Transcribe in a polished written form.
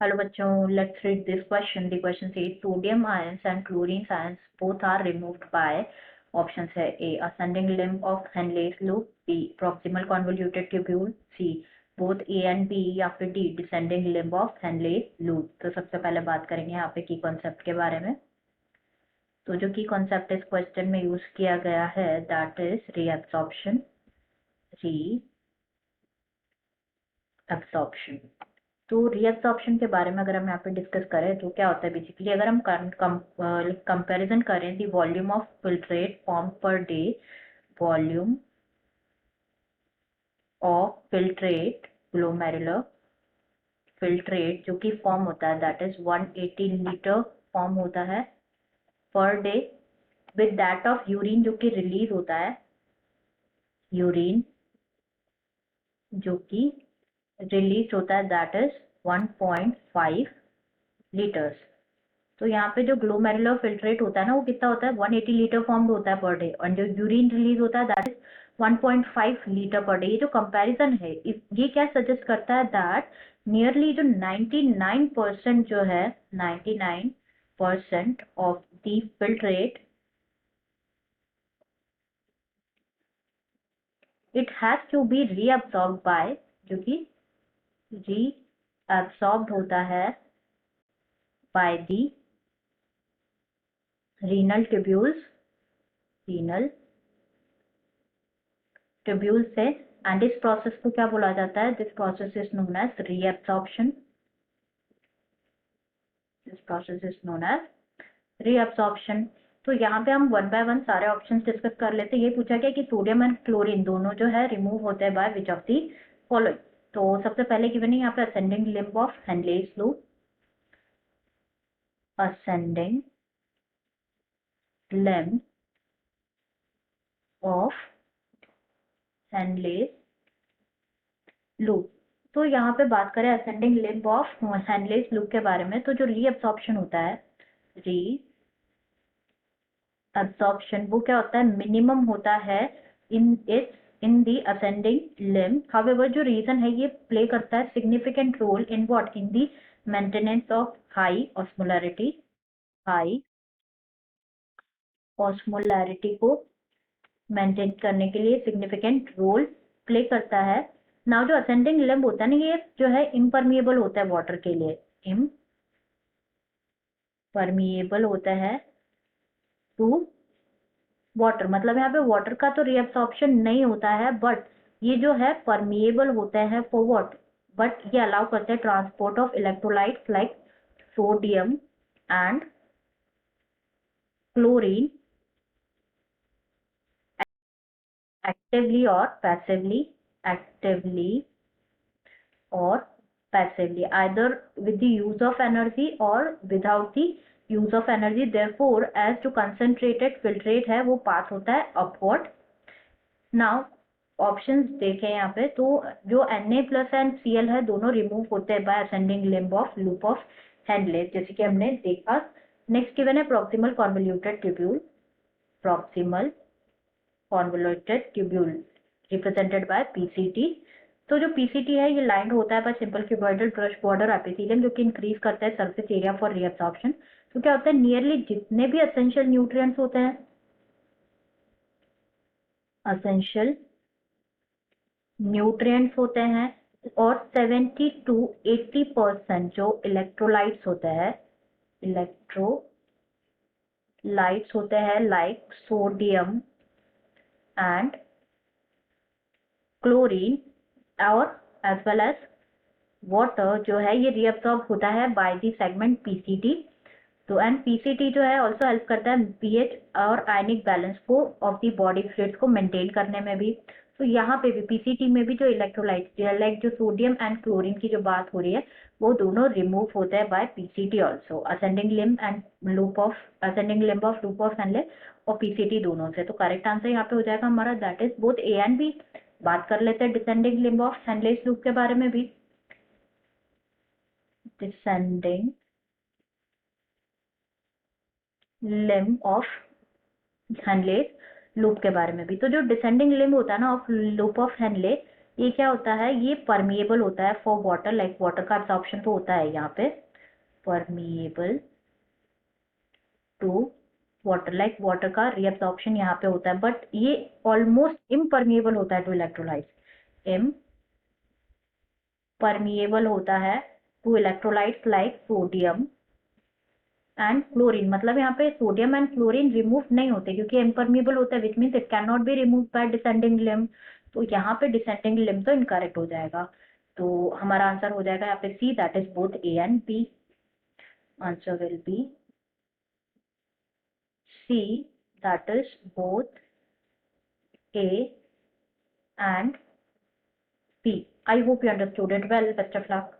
Hello bachon, let's read this question. The question says sodium ions and chlorine ions both are removed by options है A ascending limb of Henle's loop, B proximal convoluted tubule, C both A and B या फिर D descending limb of Henle's loop. तो सबसे पहले बात करेंगे यहाँ पे की कॉन्सेप्ट के बारे में. तो जो की कॉन्सेप्ट इस क्वेश्चन में यूज किया गया है दैट इज रीअब्सॉर्प्शन. तो रीअब्सॉर्प्शन के बारे में अगर हम यहाँ पे डिस्कस करें तो क्या होता है बेसिकली अगर हम कंपैरिजन करें the volume of filtrate form per day, volume of filtrate glomerular filtrate जो कि फॉर्म होता है दैट इज 180 लीटर फॉर्म होता है per day with that of urine जो कि रिलीज होता है, यूरिन जो कि रिलीज होता है दैट इज 1.5 लीटर्स. तो यहाँ पे जो ग्लोमेरुलर फिल्ट्रेट होता है ना वो कितना होता है 180 लीटर फॉर्म होता है पर डे और जो यूरिन रिलीज होता है that is 1.5 litre per day. ये जो कंपैरिजन है ये क्या सजेस्ट करता है दैट नियरली जो 99% जो है 99% of the filtrate it has to be reabsorbed by, जो कि रीअब्सॉर्ब्ड होता है बाय दी renal tubules से. एंड इस प्रोसेस को क्या बोला जाता है? This process is known as reabsorption. तो यहाँ पे हम वन बाय वन सारे ऑप्शंस डिस्कस कर लेते हैं. ये पूछा गया कि सोडियम एंड क्लोरीन दोनों जो है रिमूव होते हैं by which of the following. तो सबसे पहले गिवन है यहाँ पे ascending limb of Henle's loop, ascending limb of Henle's loop. तो यहाँ पे बात करें ascending limb of Henle's loop के बारे में, तो जो रीअब्सॉर्प्शन होता है, रीअब्सॉर्प्शन वो क्या होता है मिनिमम होता है in the ascending limb. However, जो रीजन है ये प्ले करता है significant role in what? In the maintenance of high osmolarity को मेंटेन करने के लिए सिग्निफिकेंट रोल प्ले करता है. नाउ जो असेंडिंग लिम्ब होता है ना ये जो है इम्परमिएबल होता है वाटर के लिए, इम्परमिएबल होता है टू वाटर. मतलब यहाँ पे वाटर का तो रीअब्सॉर्प्शन नहीं होता है बट ये जो है परमिएबल होता है फॉर व्हाट, बट ये अलाउ करते हैं transport of electrolytes like sodium and chlorine actively or passively either with the use of energy or without the use of energy. Therefore as जो concentrated filtrate है वो पास होता है upward. now ऑप्शंस देखें यहाँ पे तो जो Na प्लस एंड Cl है दोनों रिमूव होते हैं by ascending limb of loop of Henle जैसे कि हमने देखा. नेक्स्ट गिवन है proximal convoluted tubule, proximal convoluted tubule represented by PCT. तो जो PCT है ये लाइंड होता है bye simple cuboidal brush border epithelium जो कि इंक्रीज करता है सरफेस एरिया फॉर रीअब्सॉर्प्शन. तो क्या होता है नियरली जितने भी एसेंशियल न्यूट्रिएंट्स होते हैं, एसेंशियल न्यूट्रिएंट्स होते हैं और 70 to 80% जो इलेक्ट्रोलाइट्स होते हैं, इलेक्ट्रोलाइट्स होते हैं लाइक सोडियम एंड क्लोरीन और एज वेल एज वाटर जो है ये रीअब्सॉर्ब होता है बाय द सेगमेंट पीसीटी. तो एंड पीसीटी जो है ऑल्सो हेल्प करता है पीएच और आयनिक बैलेंस को ऑफ द बॉडी फ्लूइड्स को मेंटेन करने में भी. तो यहाँ पे भी पीसीटी में भी जो इलेक्ट्रोलाइट्स लाइक जो सोडियम एंड क्लोरीन की जो बात हो रही है वो दोनों रिमूव होते हैं by PCT also. Ascending limb of loop of Henle और पीसीटी दोनों से. तो करेक्ट आंसर यहाँ पे हो जाएगा हमारा that is both A and B. बात कर लेते हैं descending limb of Henle's loop के बारे में भी. Descending limb of Henle loop के बारे में भी. तो जो डिसेंडिंग लिम्ब होता है ना ऑफ लूप ऑफ हेनले ये क्या होता है, ये परमिएबल होता है फॉर वाटर, लाइक वाटर का एब्जॉर्प्शन तो होता है यहाँ पे, permeable to water, like water का रीअब्जॉर्प्शन यहाँ पे होता है, बट ये ऑलमोस्ट इम्परमिएबल होता है टू इलेक्ट्रोलाइट्स, इम्परमिएबल होता है to electrolytes like sodium and chlorine. मतलब यहाँ पे सोडियम एंड क्लोरीन रिमूव नहीं होते क्योंकि इम्परमिएबल होता है, which means it can not be remove by descending limb. तो यहाँ पे डिसेंडिंग लिम्ब तो इनकरेक्ट हो जाएगा, तो हमारा आंसर हो जाएगा यहाँ पे C, that is both A and B. Answer will be C, that is both A and B. I hope you understood it well. Best of luck.